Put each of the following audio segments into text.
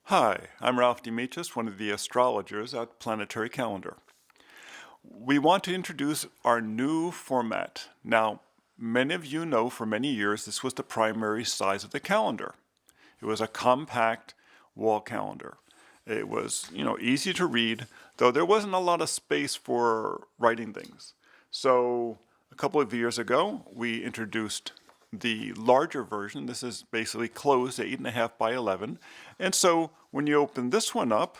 Hi, I'm Ralph Demetrius, one of the astrologers at Planetary Calendar. We want to introduce our new format. Now, many of you know for many years this was the primary size of the calendar. It was a compact wall calendar. It was, easy to read, though there wasn't a lot of space for writing things. So a couple of years ago, we introduced the larger version. This is basically closed at 8.5 by 11. And so when you open this one up,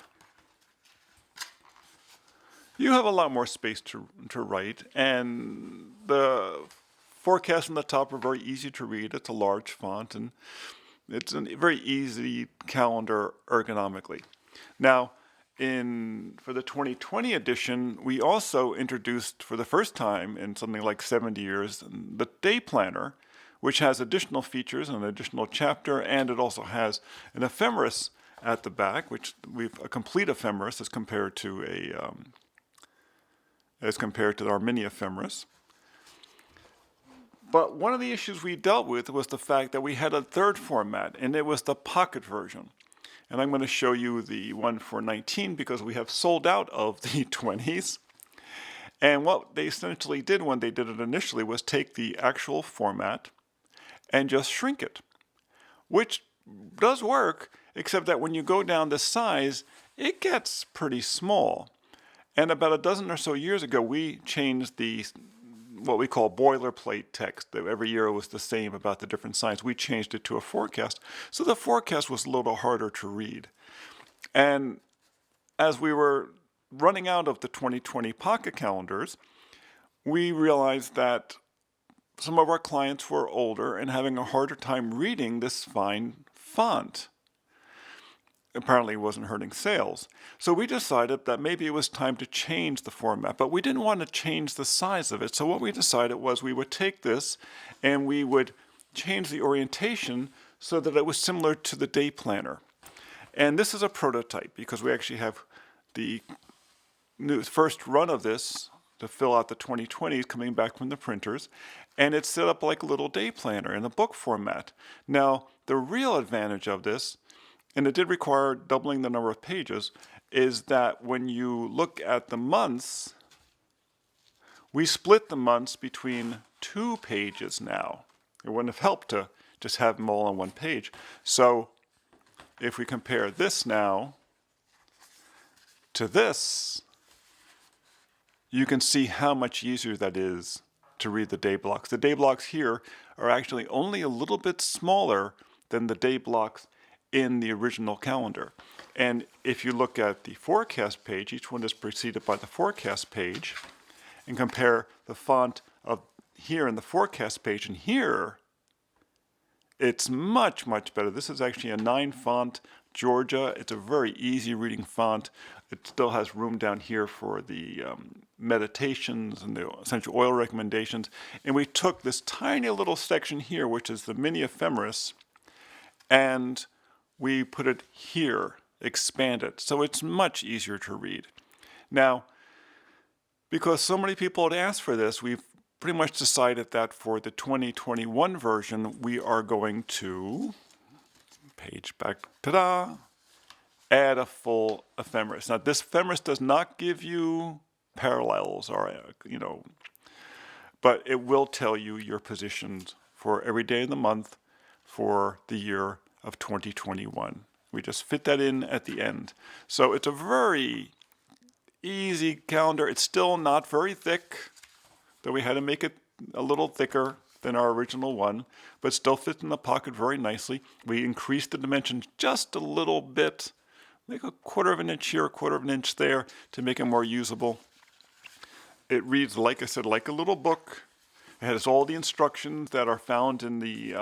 you have a lot more space to write, and the forecasts on the top are very easy to read. It's a large font, and it's a very easy calendar ergonomically. Now, for the 2020 edition, we also introduced for the first time in something like 70 years the day planner, which has additional features, an additional chapter, and it also has an ephemeris at the back, which a complete ephemeris as compared to our mini ephemeris. But one of the issues we dealt with was the fact that we had a third format, and it was the pocket version. And I'm going to show you the one for 19 because we have sold out of the 20s. And what they essentially did when they did it initially was take the actual format and just shrink it, which does work, except that when you go down this size, it gets pretty small. And about a dozen or so years ago, we changed what we call boilerplate text. Every year it was the same about the different signs. We changed it to a forecast. So the forecast was a little harder to read. And as we were running out of the 2020 pocket calendars, we realized that some of our clients were older and having a harder time reading this fine font. Apparently it wasn't hurting sales. So we decided that maybe it was time to change the format, but we didn't want to change the size of it. So what we decided was we would take this and we would change the orientation so that it was similar to the day planner. And this is a prototype because we actually have the first run of this to fill out the 2020s coming back from the printers, and it's set up like a little day planner in a book format. Now, the real advantage of this, and it did require doubling the number of pages, is that when you look at the months, we split the months between 2 pages now. It wouldn't have helped to just have them all on one page. So if we compare this now to this, you can see how much easier that is to read the day blocks. The day blocks here are actually only a little bit smaller than the day blocks in the original calendar. And if you look at the forecast page, each one is preceded by the forecast page, and compare the font of here in the forecast page and here, it's much, much better. This is actually a 9 font Georgia. It's a very easy reading font. It still has room down here for the meditations and the essential oil recommendations. And we took this tiny little section here, which is the mini ephemeris, and we put it here, expand it. So it's much easier to read. Now, because so many people had asked for this, we've pretty much decided that for the 2021 version, we are going to, page back, ta-da, add a full ephemeris. Now, this ephemeris does not give you parallels or, but it will tell you your positions for every day of the month for the year of 2021. We just fit that in at the end. So it's a very easy calendar. It's still not very thick, though we had to make it a little thicker than our original one, but still fits in the pocket very nicely. We increased the dimensions just a little bit, like a 1/4 of an inch here, a 1/4 of an inch there to make it more usable. It reads, like I said, like a little book. It has all the instructions that are found in the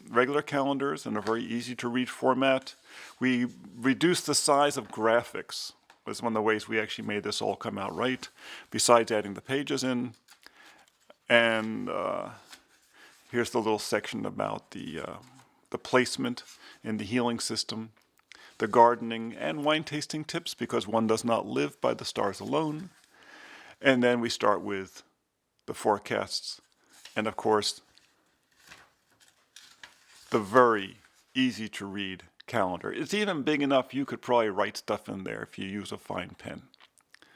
regular calendars in a very easy to read format. We reduced the size of graphics. Was one of the ways we actually made this all come out right, besides adding the pages in. And here's the little section about the placement in the healing system, the gardening and wine tasting tips, because one does not live by the stars alone. And then we start with the forecasts, and of course, the very easy to read calendar. It's even big enough you could probably write stuff in there if you use a fine pen.